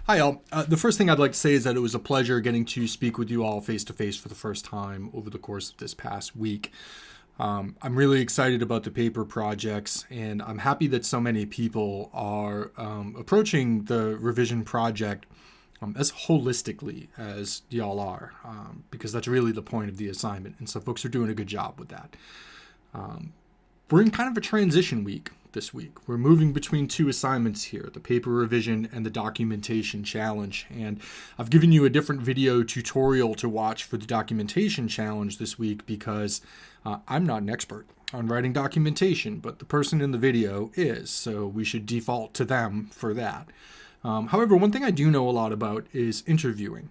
Hi, all. The first thing I'd like to say is that it was a pleasure getting to speak with you all face to face for the first time over the course of this past week. I'm really excited about the paper projects, and I'm happy that so many people are approaching the revision project as holistically as y'all are, because that's really the point of the assignment. And so folks are doing a good job with that. We're in kind of a transition week this week. We're moving between two assignments here, the paper revision and the documentation challenge. And I've given you a different video tutorial to watch for the documentation challenge this week because I'm not an expert on writing documentation, but the person in the video is, so we should default to them for that. However, one thing I do know a lot about is interviewing.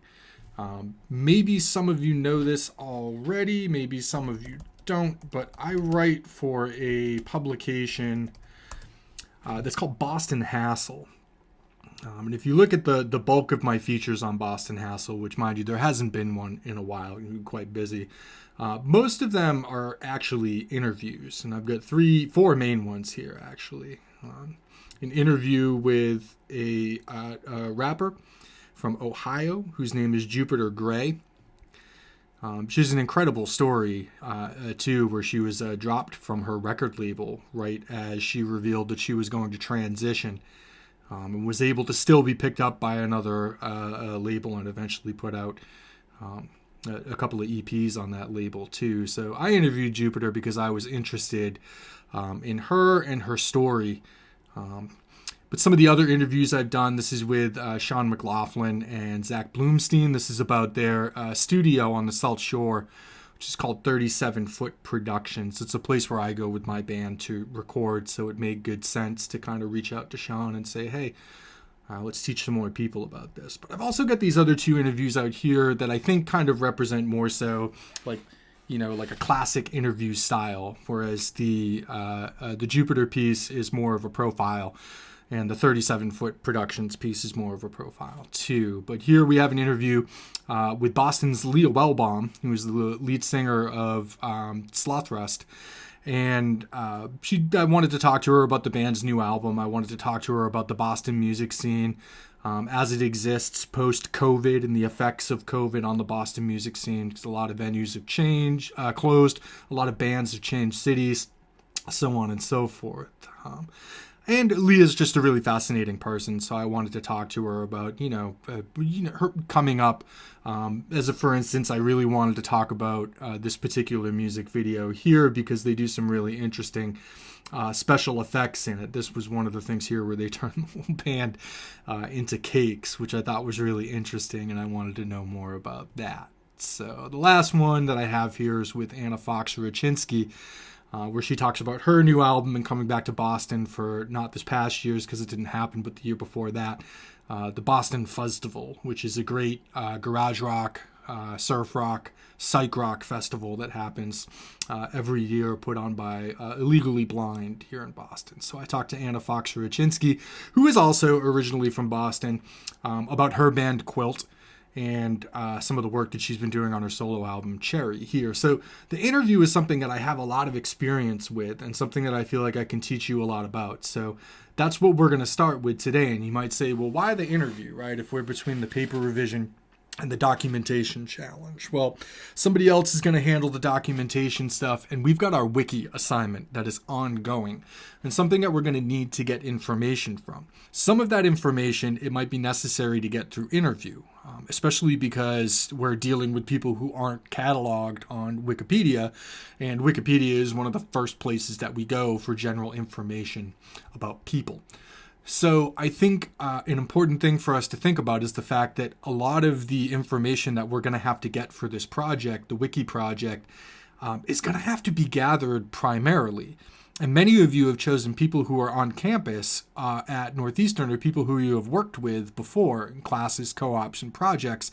Maybe some of you know this already, maybe some of you don't, but I write for a publication that's called Boston Hassle. And if you look at the bulk of my features on Boston Hassle, which, mind you, there hasn't been one in a while, I'm quite busy, most of them are actually interviews. And I've got four main ones here, actually. An interview with a rapper from Ohio whose name is Jupiter Gray. She's an incredible story, too, where she was dropped from her record label right as she revealed that she was going to transition, and was able to still be picked up by another label and eventually put out a couple of EPs on that label, too. So I interviewed Jupiter because I was interested in her and her story. But some of the other interviews I've done, this is with Sean McLaughlin and Zach Bloomstein. This is about their studio on the South Shore, which is called 37 Foot Productions. It's a place where I go with my band to record, so it made good sense to kind of reach out to Sean and say, hey, let's teach some more people about this. But I've also got these other two interviews out here that I think kind of represent more so like a classic interview style, whereas the Jupiter piece is more of a profile. And the 37-foot productions piece is more of a profile, too. But here we have an interview with Boston's Leah Wellbaum, who is the lead singer of Slothrust. And I wanted to talk to her about the band's new album. I wanted to talk to her about the Boston music scene as it exists post-COVID and the effects of COVID on the Boston music scene. Because a lot of venues have closed. A lot of bands have changed cities, so on and so forth. And Leah's just a really fascinating person, so I wanted to talk to her about, her coming up. For instance, I really wanted to talk about this particular music video here because they do some really interesting special effects in it. This was one of the things here where they turned the whole band into cakes, which I thought was really interesting, and I wanted to know more about that. So the last one that I have here is with Anna Fox-Rachinsky, where she talks about her new album and coming back to Boston for not this past year's because it didn't happen, but the year before that, the Boston Fuzztival, which is a great garage rock, surf rock, psych rock festival that happens every year, put on by Illegally Blind here in Boston. So I talked to Anna Fox-Rachinsky, who is also originally from Boston, about her band Quilt, and some of the work that she's been doing on her solo album, Cherry, here. So the interview is something that I have a lot of experience with and something that I feel like I can teach you a lot about. So that's what we're going to start with today. And you might say, well, why the interview, right, if we're between the paper revision and the documentation challenge? Well, somebody else is going to handle the documentation stuff, and we've got our wiki assignment that is ongoing and something that we're going to need to get information from. Some of that information, it might be necessary to get through interview, especially because we're dealing with people who aren't cataloged on Wikipedia, and Wikipedia is one of the first places that we go for general information about people. So I think an important thing for us to think about is the fact that a lot of the information that we're going to have to get for this project, the Wiki project, is going to have to be gathered primarily. And many of you have chosen people who are on campus at Northeastern or people who you have worked with before in classes, co-ops, and projects.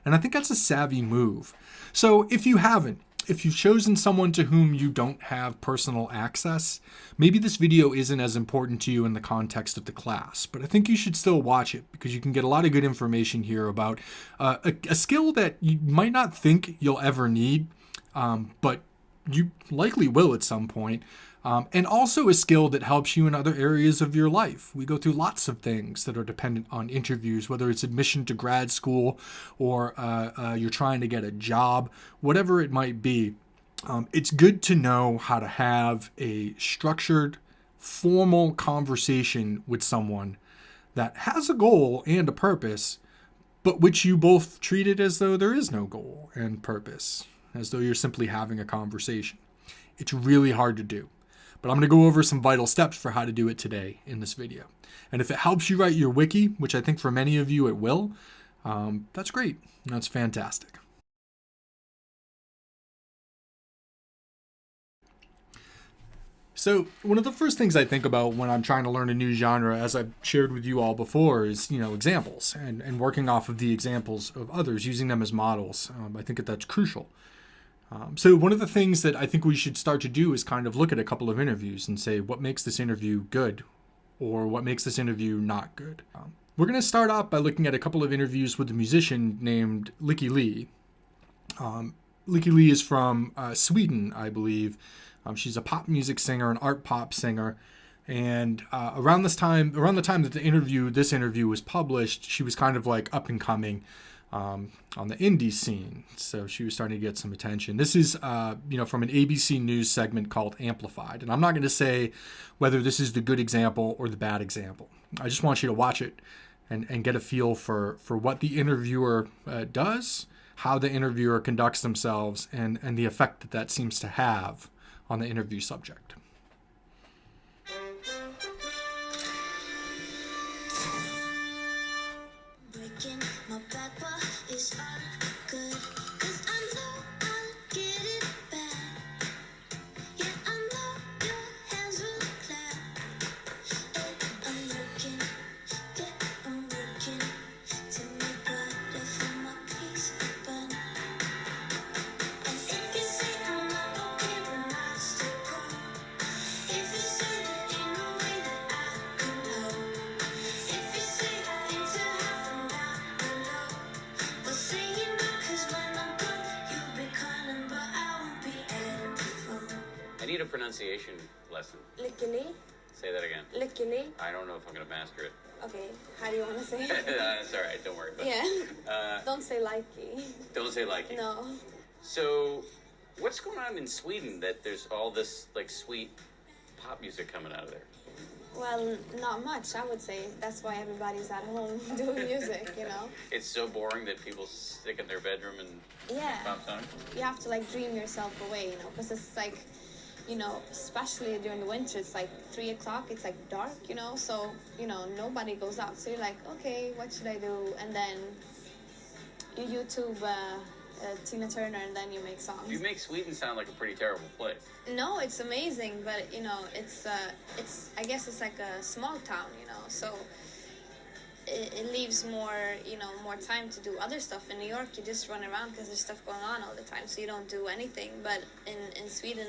And I think that's a savvy move. So if you haven't, if you've chosen someone to whom you don't have personal access, maybe this video isn't as important to you in the context of the class, but I think you should still watch it because you can get a lot of good information here about a skill that you might not think you'll ever need, but you likely will at some point. and also a skill that helps you in other areas of your life. We go through lots of things that are dependent on interviews, whether it's admission to grad school or you're trying to get a job, whatever it might be. It's good to know how to have a structured, formal conversation with someone that has a goal and a purpose, but which you both treat it as though there is no goal and purpose, as though you're simply having a conversation. It's really hard to do, but I'm going to go over some vital steps for how to do it today in this video. And if it helps you write your wiki, which I think for many of you it will, that's great. That's fantastic. So one of the first things I think about when I'm trying to learn a new genre, as I've shared with you all before, is, examples and working off of the examples of others, using them as models. I think that's crucial. So one of the things that I think we should start to do is kind of look at a couple of interviews and say, what makes this interview good or what makes this interview not good? We're going to start off by looking at a couple of interviews with a musician named Lykke Li. Lykke Li is from Sweden, I believe. She's a pop music singer, an art pop singer, and around the time that this interview was published, she was kind of like up and coming on the indie scene. So she was starting to get some attention. This is from an ABC News segment called Amplified, and I'm not going to say whether this is the good example or the bad example. I just want you to watch it and get a feel for what the interviewer does, how the interviewer conducts themselves, and the effect that seems to have on the interview subject. I need a pronunciation lesson. Lykke Li? Say that again. Lykke Li? I don't know if I'm going to master it. Okay, how do you want to say it? It's all right, don't worry about it. Yeah. Don't say likey. Don't say likey. No. So, what's going on in Sweden that there's all this, sweet pop music coming out of there? Well, not much, I would say. That's why everybody's at home doing music, It's so boring that people stick in their bedroom and pop songs? You have to, dream yourself away, because it's especially during the winter, it's 3 o'clock, it's dark, so, nobody goes out. So you're like, okay, what should I do? And then you YouTube Tina Turner and then you make songs. You make Sweden sound like a pretty terrible place. No, it's amazing, but, it's I guess it's like a small town, so it leaves more, more time to do other stuff. In New York, you just run around because there's stuff going on all the time, so you don't do anything. But in Sweden,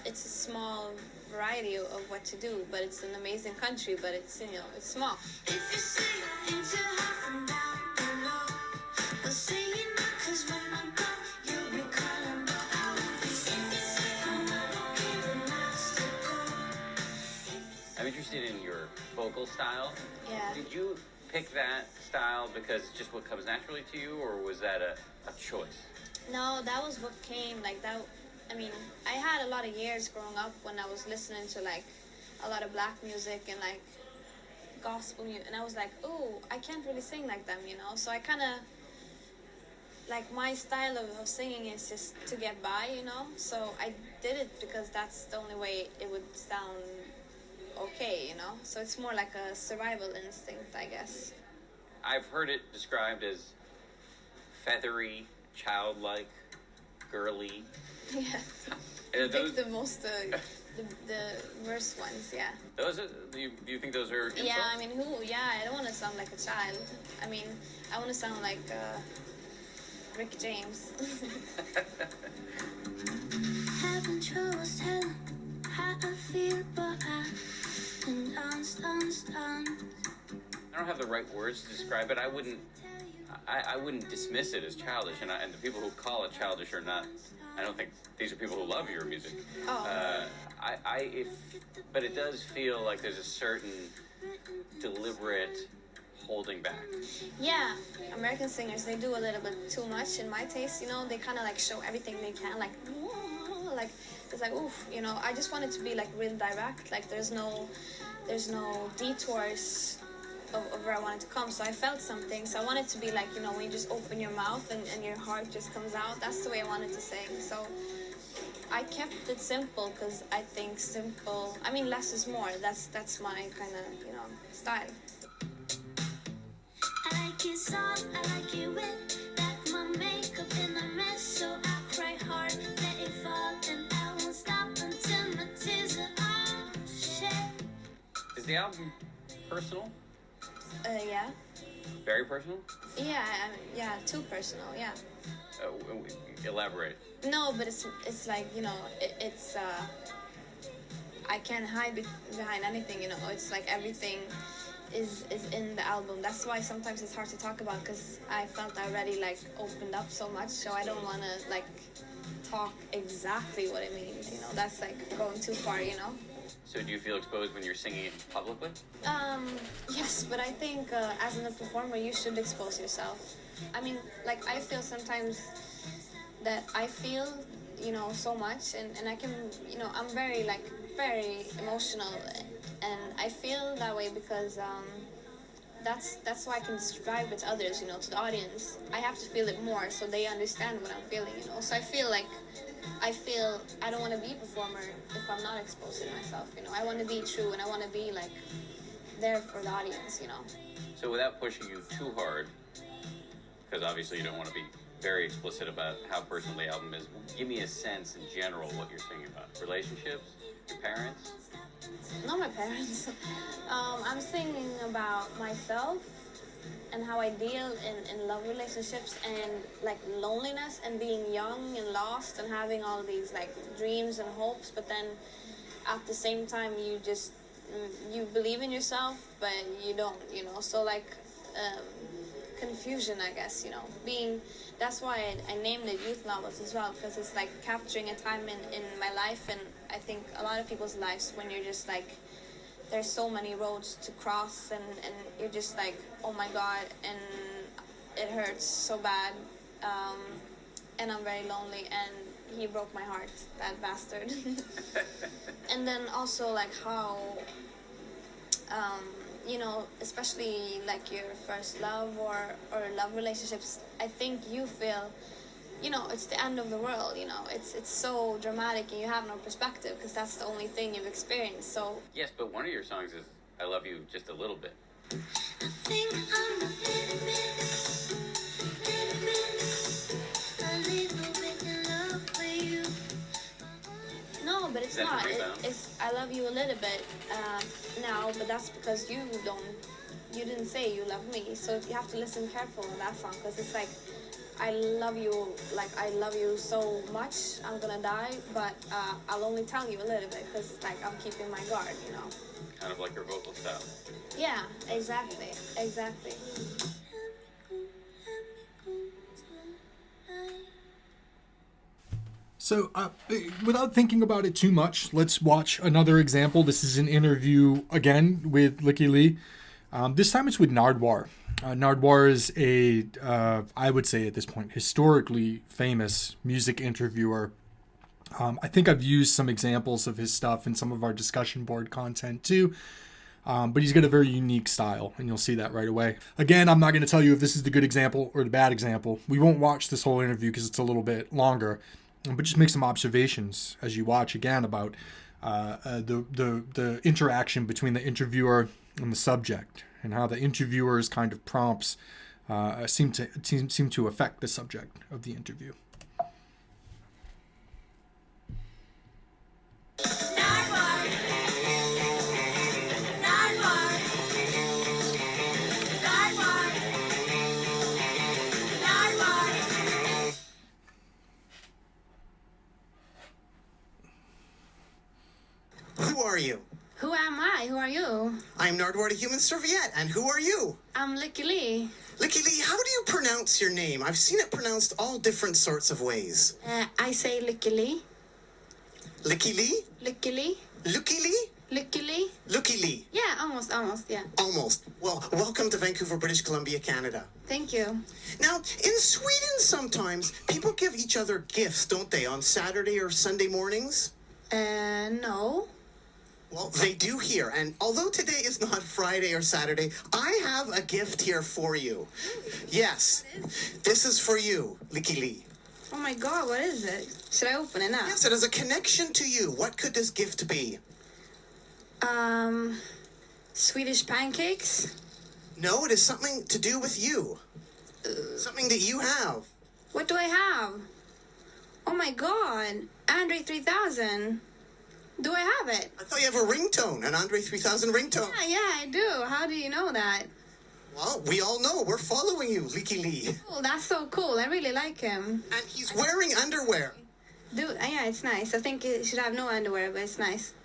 it's a small variety of what to do, but it's an amazing country, but it's, it's small. If you see into from down below, but say it not, 'cause when I'm gone, you'll be calling, but I won't be I'm interested in your vocal style. Yeah. Did you pick that style because it's just what comes naturally to you, or was that a choice? No, that was what came, I had a lot of years growing up when I was listening to, a lot of black music and, gospel music, and I was like, oh, I can't really sing like them, so I kind of, my style of singing is just to get by, so I did it because that's the only way it would sound okay, so it's more like a survival instinct, I guess. I've heard it described as feathery, childlike, girly. Yeah, pick the most, the worst ones, yeah. Those are, do you think those are insults? Yeah, I don't want to sound like a child. I want to sound like Rick James. Having trouble telling how I feel, but I don't I don't have the right words to describe it. I wouldn't I wouldn't dismiss it as childish, and the people who call it childish are not. I don't think these are people who love your music. Oh. But it does feel like there's a certain deliberate holding back. Yeah, American singers, they do a little bit too much in my taste, you know. They kind of like show everything they can, like it's like oof, you know. I just want it to be like real direct, like there's no detours of where I wanted to come. So I felt something, so I wanted to be like, you know, when you just open your mouth and your heart just comes out. That's the way I wanted to sing. So I kept it simple because I think simple, I mean, less is more. That's my kind of, you know, style. I like it soft, I like it wet. Got my makeup in a mess, so I cry hard, let it fall, and I won't stop until my tears are all shed. Is the album personal? Yeah. Very personal? Yeah, yeah, too personal, yeah. Elaborate. No, but it's like, you know, it's I can't hide behind anything, you know. It's like everything is in the album. That's why sometimes it's hard to talk about, because I felt I already like opened up so much, so I don't want to like talk exactly what it means, you know. That's like going too far, you know. So do you feel exposed when you're singing it publicly? Yes, but I think as a performer, you should expose yourself. I mean, like, I feel sometimes that I feel, you know, so much, and I can, you know, I'm very emotional, and I feel that way because that's why I can describe it to others, you know, to the audience. I have to feel it more so they understand what I'm feeling, you know. So I feel I don't want to be a performer if I'm not exposing myself, you know. I want to be true, and I want to be like there for the audience, you know. So without pushing you too hard, because obviously you don't want to be very explicit about how personal the album is, give me a sense in general what you're singing about. Relationships? Your parents? Not my parents. I'm singing about myself and how I deal in love relationships and like loneliness and being young and lost and having all these like dreams and hopes, but then at the same time you believe in yourself but you don't, you know. So like confusion, I guess, you know. That's why I named it Youth Novels as well, because it's like capturing a time in my life, and I think a lot of people's lives when you're just like, there's so many roads to cross, and you're just like, oh my god, and it hurts so bad, and I'm very lonely, and he broke my heart, that bastard. And then also like how you know, especially like your first love or love relationships, I think you feel, you know, it's the end of the world, you know. It's so dramatic and you have no perspective because that's the only thing you've experienced. So Yes, but one of your songs is I Love You Just a Little Bit. I think I'm a little bit in love with you. no, but it's Is that not. the rebound? It's I love you a little bit now, but that's because you didn't say you love me. So you have to listen careful on that song, because it's like, I love you so much, I'm gonna die, but I'll only tell you a little bit because like I'm keeping my guard, you know. Kind of like your vocal style. Yeah, exactly. So, without thinking about it too much, let's watch another example. This is an interview again with Licky Lee. This time it's with Nardwar. Nardwar is I would say at this point, historically famous music interviewer. I think I've used some examples of his stuff in some of our discussion board content too. But he's got a very unique style, and you'll see that right away. Again, I'm not going to tell you if this is the good example or the bad example. We won't watch this whole interview because it's a little bit longer. But just make some observations as you watch again about the interaction between the interviewer and the subject, and how the interviewer's kind of prompts seem to affect the subject of the interview. Who are you? Who am I? Who are you? I'm Nardwar, a human serviette, and who are you? I'm Licky Lee. Licky Lee, how do you pronounce your name? I've seen it pronounced all different sorts of ways. I say Licky Lee. Licky Lee? Licky Lee. Lucky Lee? Licky Lee. Lucky Lee. Yeah, almost, yeah. Almost. Well, welcome to Vancouver, British Columbia, Canada. Thank you. Now, in Sweden, sometimes people give each other gifts, don't they, on Saturday or Sunday mornings? No. Well, they do here, and although today is not Friday or Saturday, I have a gift here for you. Yes, this is for you, Licky Lee. Oh my God, what is it? Should I open it now? Yes, it has a connection to you. What could this gift be? Swedish pancakes? No, it is something to do with you. Something that you have. What do I have? Oh my God, Andre 3000. Do I have it? I thought you have a ringtone, an Andre 3000 ringtone. Yeah, I do. How do you know that? Well, we all know. We're following you, Licky Lee. Oh, that's so cool. I really like him. And he's wearing underwear. Dude, yeah, it's nice. I think it should have no underwear, but it's nice.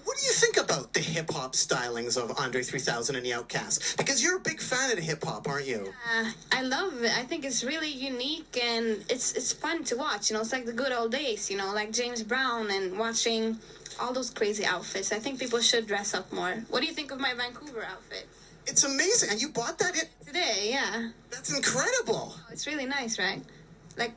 What do you think about the hip-hop stylings of Andre 3000 and the Outcasts? Because you're a big fan of the hip-hop, aren't you? I love it. I think it's really unique and it's fun to watch. You know, it's like the good old days, you know, like James Brown and watching all those crazy outfits. I think people should dress up more. What do you think of my Vancouver outfit? It's amazing. And you bought that? Today, yeah. That's incredible. It's really nice, right? Like,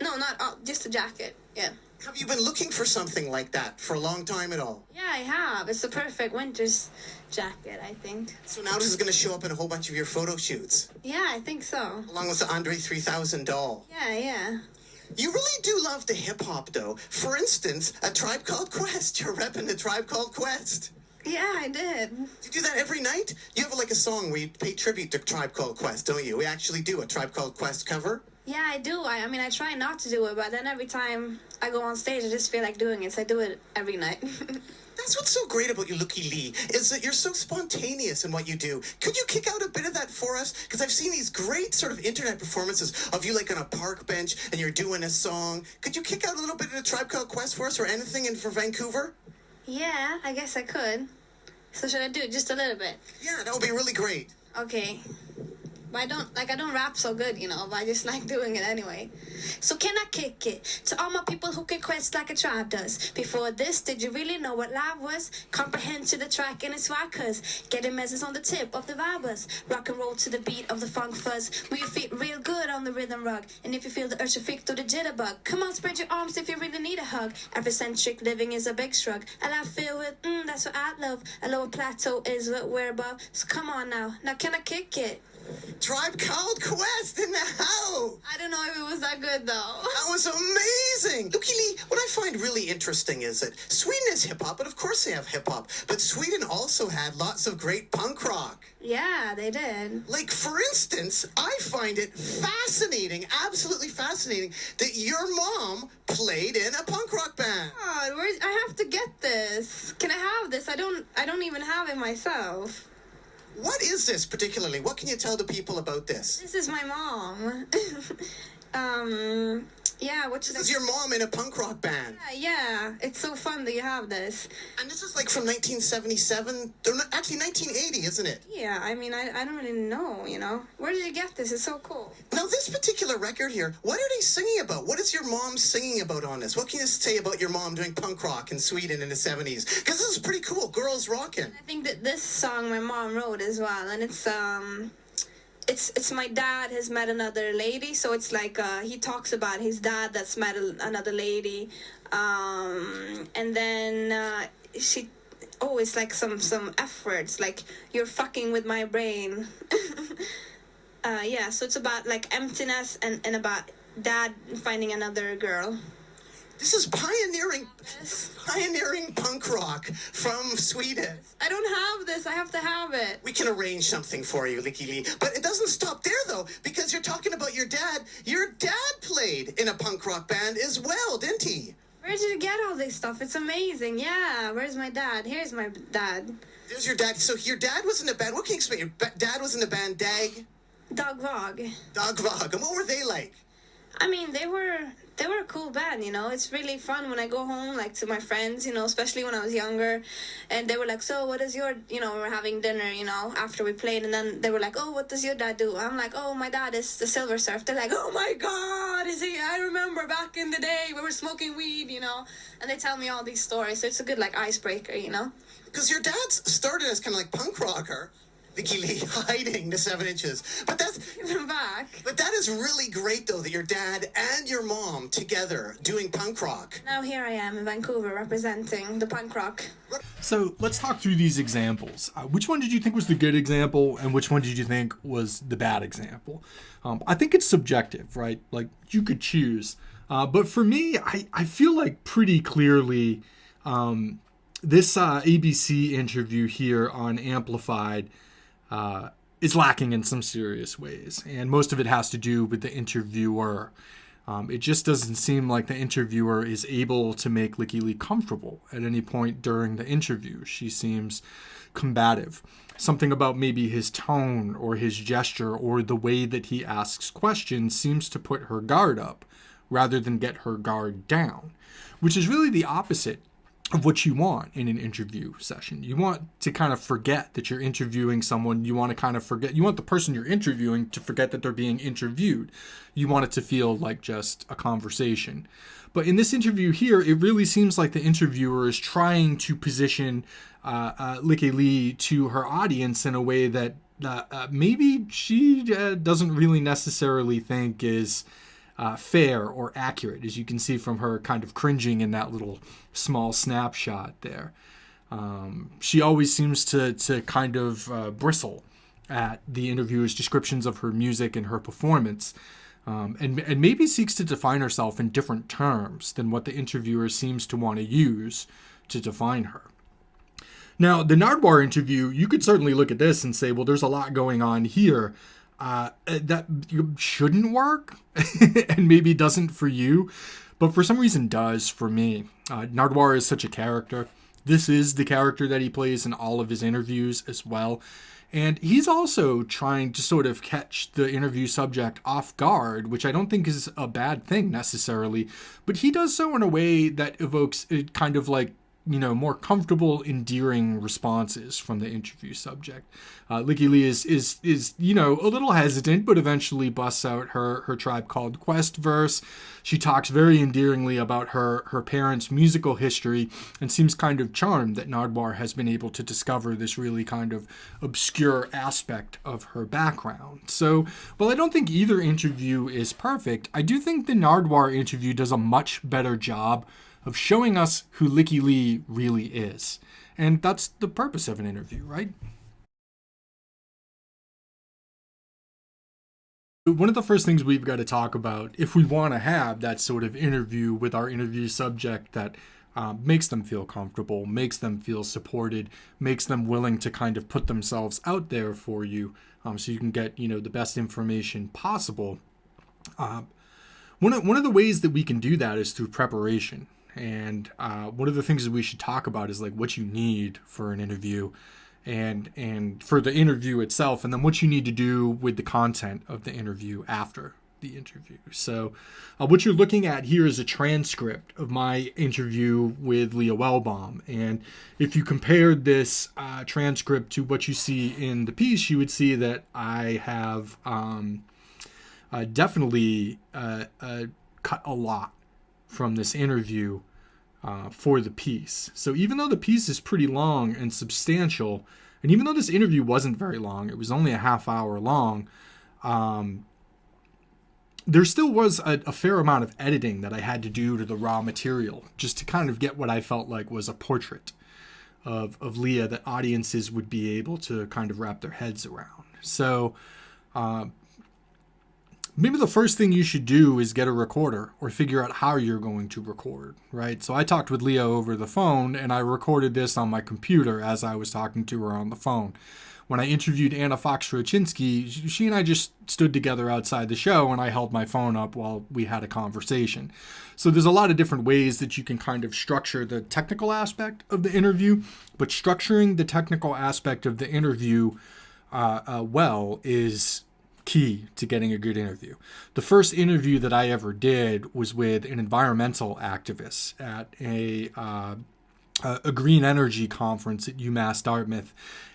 no, not all, just a jacket. Yeah. Have you been looking for something like that for a long time at all? Yeah, I have. It's the perfect winter's jacket, I think. So now this is going to show up in a whole bunch of your photo shoots, Yeah, I think so. along with the Andre 3000 doll. Yeah. You really do love the hip-hop, though. For instance, A Tribe Called Quest. You're repping A Tribe Called Quest. Yeah, I did. Do you do that every night? You have like a song where you pay tribute to Tribe Called Quest, don't you? We actually do a Tribe Called Quest cover. Yeah, I do. I mean, I try not to do it, but then every time I go on stage, I just feel like doing it, so I do it every night. That's what's so great about you, Licky Lee, is that you're so spontaneous in what you do. Could you kick out a bit of that for us? Because I've seen these great sort of internet performances of you like on a park bench and you're doing a song. Could you kick out a little bit of the Tribe Called Quest for us or anything in for Vancouver? Yeah, I guess I could. So should I do it just a little bit? Yeah, that would be really great. Okay. But I don't rap so good, you know, but I just like doing it anyway. So can I kick it to all my people who can quest like a tribe does? Before this, did you really know what live was? Comprehend to the track and it's why, cuz getting measures on the tip of the vibers. Rock and roll to the beat of the funk fuzz. Move your feet real good on the rhythm rug. And if you feel the urge to freak through the jitterbug, come on, spread your arms if you really need a hug. Afrocentric living is a big shrug. A lot filled with, that's what I love. A lower plateau is what we're above. So come on now can I kick it? Tribe Called Quest in the house. I don't know if it was that good though. That was amazing. Licky Lee, what I find really interesting is that Sweden is hip-hop, but of course they have hip-hop. But Sweden also had lots of great punk rock. Yeah, they did. Like, for instance, I find it fascinating, absolutely fascinating, that your mom played in a punk rock band. God, I have to get this. Can I have this? I don't even have it myself. What is this particularly? What can you tell the people about this? This is my mom. Yeah, what should This is your mom in a punk rock band. Yeah, it's so fun that you have this. And this is like from 1977, actually 1980, isn't it? Yeah, I mean, I don't really know, you know. Where did you get this? It's so cool. Now, this particular record here, what are they singing about? What is your mom singing about on this? What can you say about your mom doing punk rock in Sweden in the 70s? Because this is pretty cool, girls rocking. I think that this song my mom wrote as well, and it's my dad has met another lady, so it's like he talks about his dad that's met another lady, and then it's like some F words, like you're fucking with my brain. Yeah, so it's about like emptiness and about dad finding another girl. This is pioneering punk rock from Sweden. I don't have this. I have to have it. We can arrange something for you, Licky Lee. But it doesn't stop there, though, because you're talking about your dad. Your dad played in a punk rock band as well, didn't he? Where did you get all this stuff? It's amazing. Yeah, where's my dad? Here's my dad. There's your dad. So your dad was in the band. What can you explain? Your dad was in the band Dag? Dog Vog. Dag Vog. And what were they like? I mean, they were a cool band, you know. It's really fun when I go home, like to my friends, you know, especially when I was younger, and they were like, "So, what is your?" You know, we're having dinner, you know, after we played, and then they were like, "Oh, what does your dad do?" I'm like, "Oh, my dad is the Silver Surf." They're like, "Oh my God, is he? I remember back in the day we were smoking weed, you know," and they tell me all these stories, so it's a good like icebreaker, you know. Because your dad started as kind of like punk rocker, Vicky Lee, hiding the 7 inches. But Back. that is really great, though, that your dad and your mom together doing punk rock. Now here I am in Vancouver representing the punk rock. So let's talk through these examples. Which one did you think was the good example, and which one did you think was the bad example? I think it's subjective, right? Like, you could choose. But for me, I feel like pretty clearly this ABC interview here on Amplified is lacking in some serious ways. And most of it has to do with the interviewer. It just doesn't seem like the interviewer is able to make Licky Lee comfortable at any point during the interview. She seems combative. Something about maybe his tone or his gesture or the way that he asks questions seems to put her guard up rather than get her guard down, which is really the opposite of what you want in an interview session. You want to kind of forget that you're interviewing someone. You want to kind of forget, you want the person you're interviewing to forget that they're being interviewed. You want it to feel like just a conversation. But in this interview here, it really seems like the interviewer is trying to position Licky Lee to her audience in a way that maybe she doesn't really necessarily think is fair or accurate, as you can see from her kind of cringing in that little small snapshot there. She always seems to kind of bristle at the interviewer's descriptions of her music and her performance, and maybe seeks to define herself in different terms than what the interviewer seems to want to use to define her. Now, the Nardwuar interview, you could certainly look at this and say, well, there's a lot going on here that shouldn't work and maybe doesn't for you, but for some reason does for me. Nardwuar is such a character. This is the character that he plays in all of his interviews as well. And he's also trying to sort of catch the interview subject off guard, which I don't think is a bad thing necessarily, but he does so in a way that evokes it kind of like, you know, more comfortable, endearing responses from the interview subject. Licky Lee is you know, a little hesitant, but eventually busts out her Tribe Called Quest verse. She talks very endearingly about her parents' musical history and seems kind of charmed that Nardwuar has been able to discover this really kind of obscure aspect of her background. So, while I don't think either interview is perfect, I do think the Nardwuar interview does a much better job of showing us who Licky Lee really is. And that's the purpose of an interview, right? One of the first things we've got to talk about, if we want to have that sort of interview with our interview subject that makes them feel comfortable, makes them feel supported, makes them willing to kind of put themselves out there for you, so you can get, you know, the best information possible. One of the ways that we can do that is through preparation. And one of the things that we should talk about is like what you need for an interview and for the interview itself, and then what you need to do with the content of the interview after the interview. So what you're looking at here is a transcript of my interview with Leah Wellbaum. And if you compared this transcript to what you see in the piece, you would see that I have definitely cut a lot from this interview for the piece. So even though the piece is pretty long and substantial, and even though this interview wasn't very long, it was only a half hour long, there still was a fair amount of editing that I had to do to the raw material just to kind of get what I felt like was a portrait of Leah that audiences would be able to kind of wrap their heads around. So maybe the first thing you should do is get a recorder or figure out how you're going to record, right? So I talked with Leah over the phone, and I recorded this on my computer as I was talking to her on the phone. When I interviewed Anna Fox-Rochinski, she and I just stood together outside the show, and I held my phone up while we had a conversation. So there's a lot of different ways that you can kind of structure the technical aspect of the interview, but structuring the technical aspect of the interview well is key to getting a good interview. The first interview that I ever did was with an environmental activist at a green energy conference at UMass Dartmouth.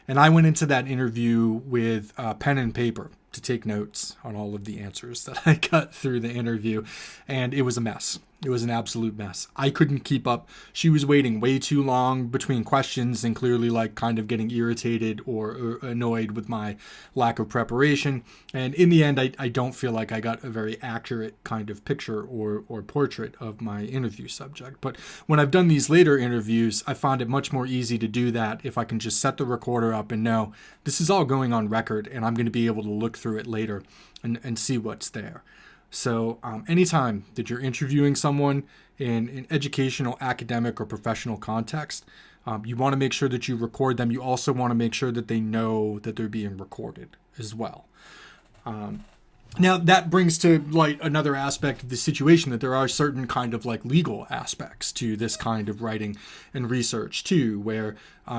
And I went into that interview with pen and paper to take notes on all of the answers that I got through the interview. And it was a mess. It was an absolute mess. I couldn't keep up. She was waiting way too long between questions and clearly like kind of getting irritated or annoyed with my lack of preparation. And in the end, I don't feel like I got a very accurate kind of picture or portrait of my interview subject. But when I've done these later interviews, I found it much more easy to do that if I can just set the recorder up and know this is all going on record and I'm going to be able to look through it later and see what's there. So anytime that you're interviewing someone in an educational, academic, or professional context, you want to make sure that you record them. You also want to make sure that they know that they're being recorded as well. Now, that brings to light another aspect of the situation, that there are certain kind of like legal aspects to this kind of writing and research too, where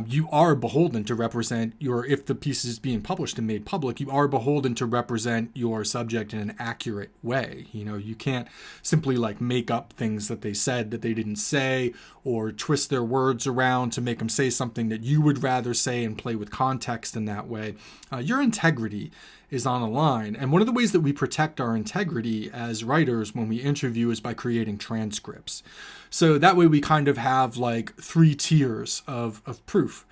you are beholden to represent if the piece is being published and made public, you are beholden to represent your subject in an accurate way. You know, you can't simply like make up things that they said that they didn't say, or twist their words around to make them say something that you would rather say and play with context in that way. Your integrity is on the line. And one of the ways that we protect our integrity as writers when we interview is by creating transcripts. So that way we kind of have like 3 tiers of proof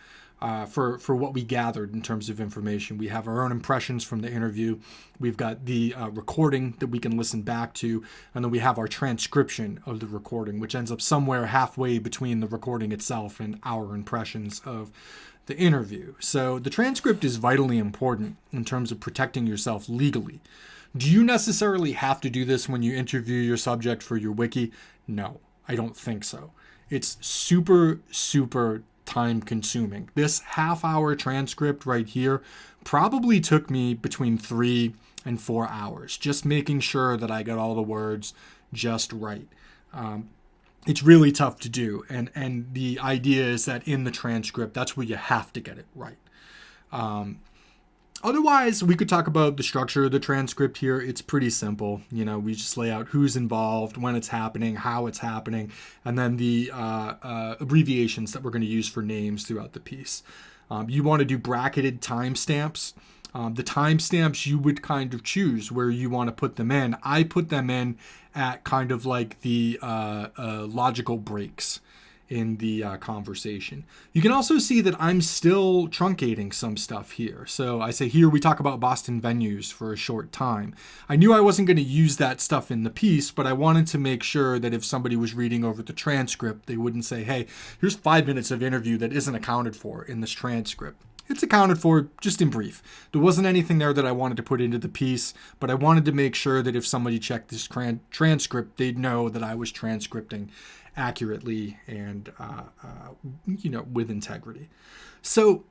for what we gathered in terms of information. We have our own impressions from the interview. We've got the recording that we can listen back to. And then we have our transcription of the recording, which ends up somewhere halfway between the recording itself and our impressions of the interview. So the transcript is vitally important in terms of protecting yourself legally. Do you necessarily have to do this when you interview your subject for your wiki? No, I don't think so. It's super, super time consuming. This half-hour transcript right here probably took me between 3 and 4 hours, just making sure that I got all the words just right. It's really tough to do. And the idea is that in the transcript, that's where you have to get it right. Otherwise, we could talk about the structure of the transcript here. It's pretty simple. You know, we just lay out who's involved, when it's happening, how it's happening, and then the abbreviations that we're going to use for names throughout the piece. You want to do bracketed timestamps. The timestamps you would kind of choose where you want to put them in. I put them in at kind of like the logical breaks in the conversation. You can also see that I'm still truncating some stuff here. So I say here we talk about Boston venues for a short time. I knew I wasn't going to use that stuff in the piece, but I wanted to make sure that if somebody was reading over the transcript, they wouldn't say, hey, here's 5 minutes of interview that isn't accounted for in this transcript. It's accounted for just in brief. There wasn't anything there that I wanted to put into the piece, but I wanted to make sure that if somebody checked this transcript, they'd know that I was transcripting accurately and, with integrity. So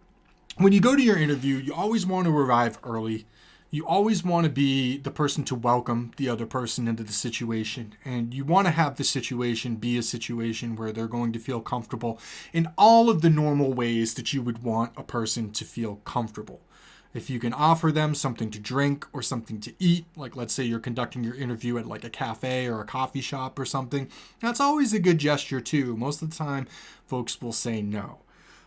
when you go to your interview, you always want to arrive early. You always want to be the person to welcome the other person into the situation. And you want to have the situation be a situation where they're going to feel comfortable in all of the normal ways that you would want a person to feel comfortable. If you can offer them something to drink or something to eat, like let's say you're conducting your interview at like a cafe or a coffee shop or something, that's always a good gesture too. Most of the time, folks will say no.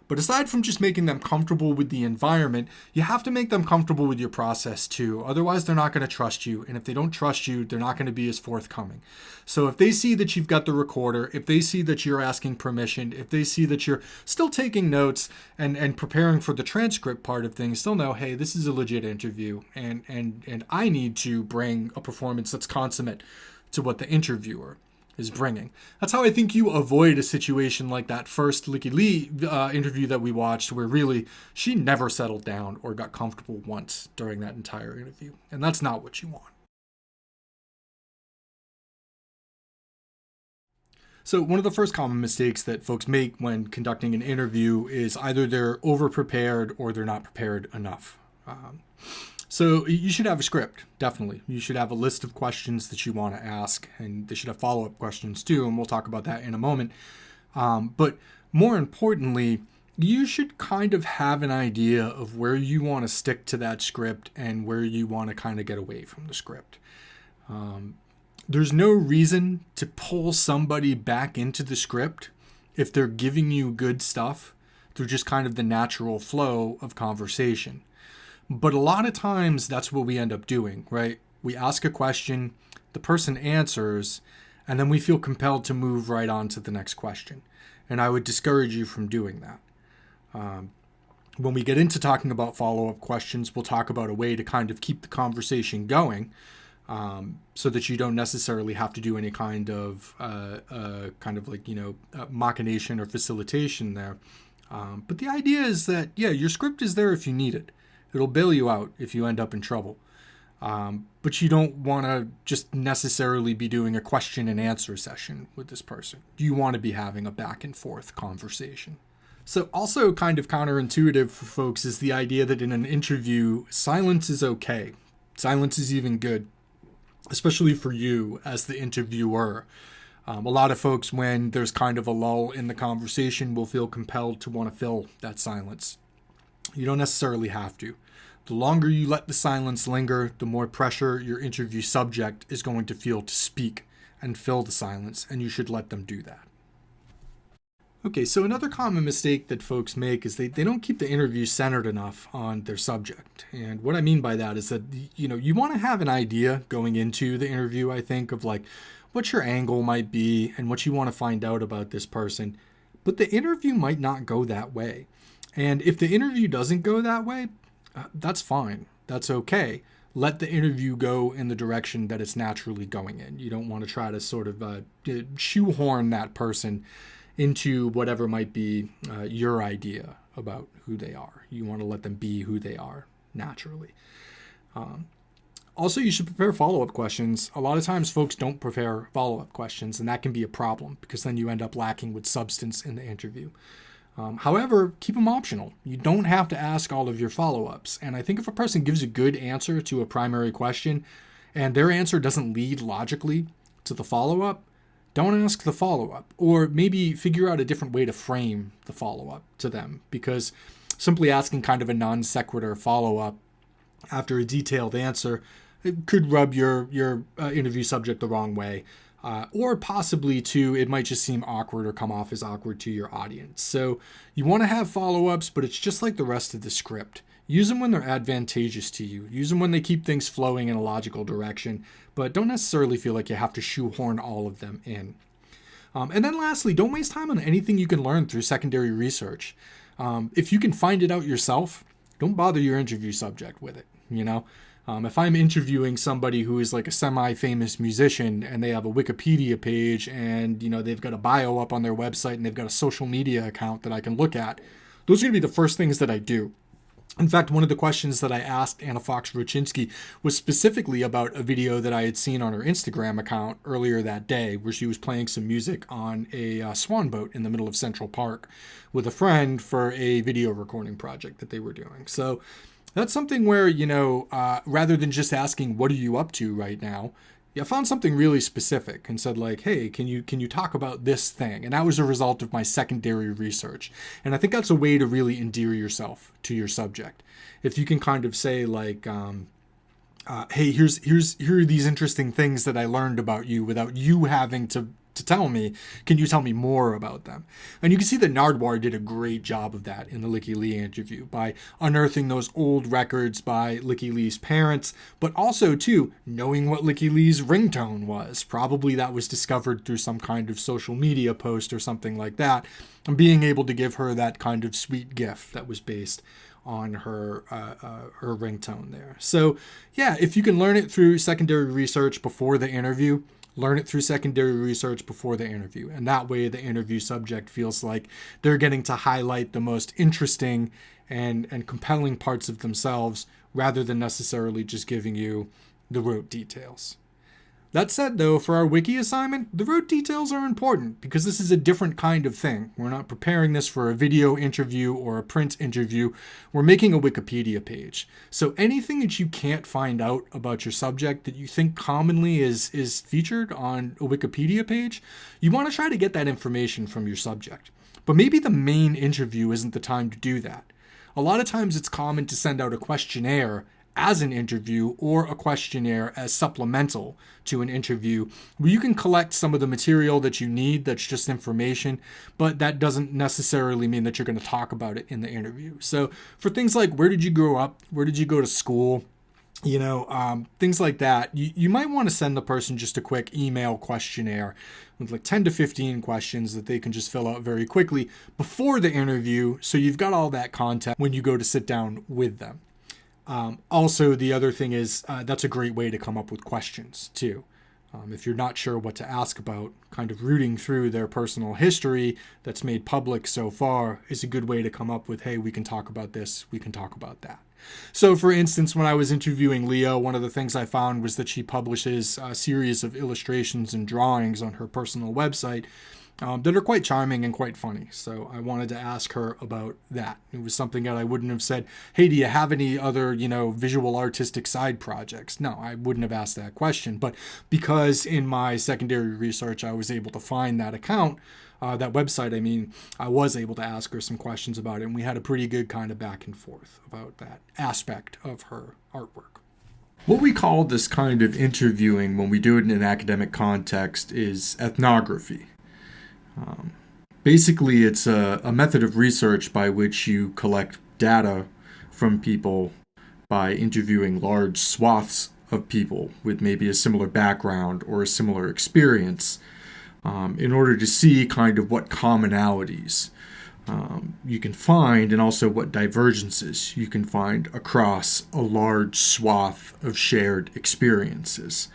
But aside from just making them comfortable with the environment, you have to make them comfortable with your process too. Otherwise, they're not going to trust you. And if they don't trust you, they're not going to be as forthcoming. So if they see that you've got the recorder, if they see that you're asking permission, if they see that you're still taking notes and preparing for the transcript part of things, they'll know, hey, this is a legit interview. And I need to bring a performance that's consummate to what the interviewer is bringing. That's how I think you avoid a situation like that first Licky Lee interview that we watched, where really she never settled down or got comfortable once during that entire interview. And that's not what you want. So one of the first common mistakes that folks make when conducting an interview is either they're over-prepared or they're not prepared enough. So you should have a script, definitely. You should have a list of questions that you want to ask, and they should have follow-up questions too, and we'll talk about that in a moment. But more importantly, you should kind of have an idea of where you want to stick to that script and where you want to kind of get away from the script. There's no reason to pull somebody back into the script if they're giving you good stuff through just kind of the natural flow of conversation. But a lot of times that's what we end up doing, right? We ask a question, the person answers, and then we feel compelled to move right on to the next question. And I would discourage you from doing that. When we get into talking about follow-up questions, we'll talk about a way to kind of keep the conversation going, so that you don't necessarily have to do any kind of machination or facilitation there. But the idea is that, yeah, your script is there if you need it. It'll bail you out if you end up in trouble. But you don't want to just necessarily be doing a question and answer session with this person. You want to be having a back and forth conversation. So also kind of counterintuitive for folks is the idea that in an interview, silence is okay. Silence is even good, especially for you as the interviewer. A lot of folks, when there's kind of a lull in the conversation, will feel compelled to want to fill that silence. You don't necessarily have to. The longer you let the silence linger, the more pressure your interview subject is going to feel to speak and fill the silence, and you should let them do that. Okay, so another common mistake that folks make is they don't keep the interview centered enough on their subject. And what I mean by that is that, you want to have an idea going into the interview, I think, of like what your angle might be and what you want to find out about this person. But the interview might not go that way. And if the interview doesn't go that way, that's fine. That's okay. Let the interview go in the direction that it's naturally going in. You don't want to try to sort of shoehorn that person into whatever might be your idea about who they are. You want to let them be who they are naturally. Also, you should prepare follow-up questions. A lot of times folks don't prepare follow-up questions, and that can be a problem because then you end up lacking with substance in the interview. However, keep them optional. You don't have to ask all of your follow-ups. And I think if a person gives a good answer to a primary question and their answer doesn't lead logically to the follow-up, don't ask the follow-up, or maybe figure out a different way to frame the follow-up to them, because simply asking kind of a non sequitur follow-up after a detailed answer, it could rub your interview subject the wrong way, or possibly too, it might just seem awkward or come off as awkward to your audience. So you want to have follow-ups, but it's just like the rest of the script. Use them when they're advantageous to you. Use them when they keep things flowing in a logical direction, but don't necessarily feel like you have to shoehorn all of them in. And then lastly, don't waste time on anything you can learn through secondary research. If you can find it out yourself, don't bother your interview subject with it, If I'm interviewing somebody who is like a semi-famous musician and they have a Wikipedia page and, they've got a bio up on their website and they've got a social media account that I can look at, those are going to be the first things that I do. In fact, one of the questions that I asked Anna Fox-Ruchinski was specifically about a video that I had seen on her Instagram account earlier that day, where she was playing some music on a swan boat in the middle of Central Park with a friend for a video recording project that they were doing. So that's something where, rather than just asking, what are you up to right now? I found something really specific and said like, hey, can you talk about this thing? And that was a result of my secondary research. And I think that's a way to really endear yourself to your subject. If you can kind of say like, hey, here are these interesting things that I learned about you without you having to tell me. Can you tell me more about them? And you can see that Nardwuar did a great job of that in the Licky Lee interview by unearthing those old records by Licky Lee's parents, but also too knowing what Licky Lee's ringtone was. Probably that was discovered through some kind of social media post or something like that, and being able to give her that kind of sweet gift that was based on her ringtone there. So yeah, if you can learn it through secondary research before the interview, learn it through secondary research before the interview. And that way the interview subject feels like they're getting to highlight the most interesting and compelling parts of themselves rather than necessarily just giving you the rote details. That said, though, for our wiki assignment, the rote details are important because this is a different kind of thing. We're not preparing this for a video interview or a print interview. We're making a Wikipedia page. So anything that you can't find out about your subject that you think commonly is featured on a Wikipedia page, you want to try to get that information from your subject. But maybe the main interview isn't the time to do that. A lot of times it's common to send out a questionnaire as an interview or a questionnaire as supplemental to an interview where you can collect some of the material that you need that's just information, but that doesn't necessarily mean that you're going to talk about it in the interview. So for things like where did you grow up, where did you go to school, things like that, you might want to send the person just a quick email questionnaire with like 10 to 15 questions that they can just fill out very quickly before the interview, so you've got all that content when you go to sit down with them. Also, the other thing is that's a great way to come up with questions too. If you're not sure what to ask about, kind of rooting through their personal history that's made public so far is a good way to come up with, hey, we can talk about this, we can talk about that. So, for instance, when I was interviewing Leo, one of the things I found was that she publishes a series of illustrations and drawings on her personal website that are quite charming and quite funny. So I wanted to ask her about that. It was something that I wouldn't have said, hey, do you have any other, visual artistic side projects? No, I wouldn't have asked that question. But because in my secondary research, I was able to find that account, that website, I was able to ask her some questions about it. And we had a pretty good kind of back and forth about that aspect of her artwork. What we call this kind of interviewing when we do it in an academic context is ethnography. Basically, it's a method of research by which you collect data from people by interviewing large swaths of people with maybe a similar background or a similar experience in order to see kind of what commonalities you can find and also what divergences you can find across a large swath of shared experiences.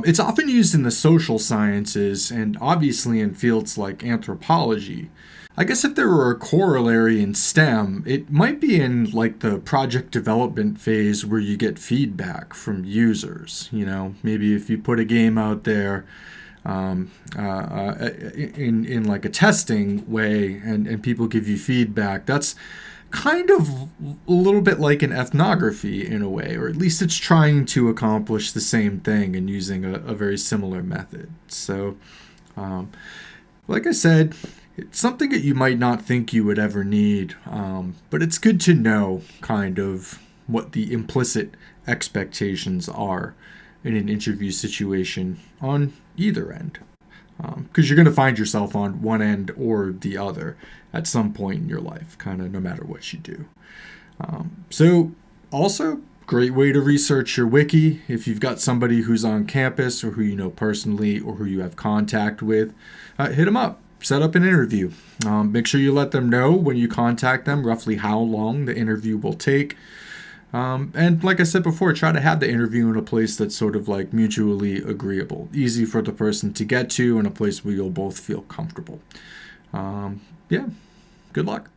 It's often used in the social sciences and obviously in fields like anthropology. I guess if there were a corollary in STEM, it might be in like the project development phase where you get feedback from users. Maybe if you put a game out there in like a testing way and people give you feedback, that's kind of a little bit like an ethnography in a way, or at least it's trying to accomplish the same thing and using a very similar method. So, like I said, it's something that you might not think you would ever need, but it's good to know kind of what the implicit expectations are in an interview situation on either end. Because you're going to find yourself on one end or the other at some point in your life, kind of no matter what you do. So also, great way to research your wiki. If you've got somebody who's on campus or who you know personally or who you have contact with, hit them up. Set up an interview. Make sure you let them know when you contact them roughly how long the interview will take. And like I said before, try to have the interview in a place that's sort of like mutually agreeable, easy for the person to get to, and a place where you'll both feel comfortable. Good luck.